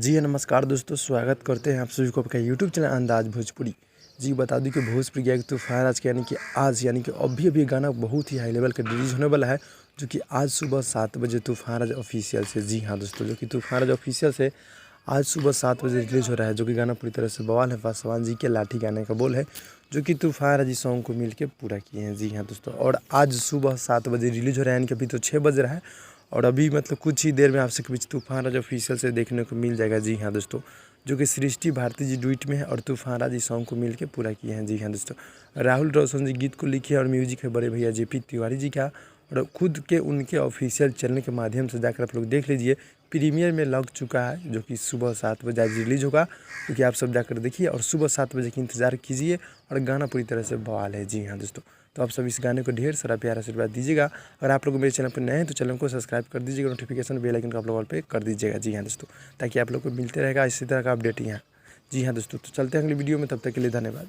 जी हाँ, नमस्कार दोस्तों, स्वागत करते हैं आप सभी को आपका यूट्यूब चैनल अंदाज भोजपुरी। जी बता दूं कि भोजपुरी गया तूफान आज के यानी कि अभी गाना बहुत ही हाई लेवल का रिलीज़ होने वाला है, जो कि आज सुबह 7 बजे तूफान राज ऑफिशियल से। जी हाँ दोस्तों, जो कि तूफान राज ऑफिशियल से आज सुबह 7 बजे रिलीज़ हो रहा है, जो कि गाना पूरी तरह से बवाल है। पासवान जी के लाठी गाने का बोल है, जो कि तूफान राज सॉन्ग को मिल के पूरा किए हैं। जी हाँ दोस्तों, और आज सुबह 7 बजे रिलीज़ हो रहा है, यानी कि अभी तो 6 बज रहा है और अभी मतलब कुछ ही देर में आपसे बीच तूफान राज ऑफिशियल से देखने को मिल जाएगा। जी हाँ दोस्तों, जो कि सृष्टि भारती जी डुइट में है और तूफान राज इस सॉन्ग को मिल के पूरा किए हैं। जी हाँ दोस्तों, राहुल रोशन जी गीत को लिखे और म्यूजिक है बड़े भैया जेपी तिवारी जी का, और खुद के उनके ऑफिशियल चैनल के माध्यम से जाकर आप लोग देख लीजिए। प्रीमियर में लग चुका है, जो कि सुबह 7 बजे आज रिलीज़ होगा, क्योंकि आप सब जाकर देखिए और सुबह 7 बजे की इंतज़ार कीजिए। और गाना पूरी तरह से बवाल है। जी हाँ दोस्तों, तो आप सब इस गाने को ढेर सारा प्यार आशीर्वाद दीजिएगा। अगर आप लोग मेरे चैनल पर नए हैं तो चैनल को सब्सक्राइब कर दीजिएगा, नोटिफिकेशन बेल आइकन को आप लोग ऑल पे कर दीजिएगा। जी हाँ दोस्तों, ताकि आप लोग को मिलते रहेगा इसी तरह का अपडेट यहाँ। जी हाँ दोस्तों, तो चलते हैं अगली वीडियो में, तब तक के लिए धन्यवाद।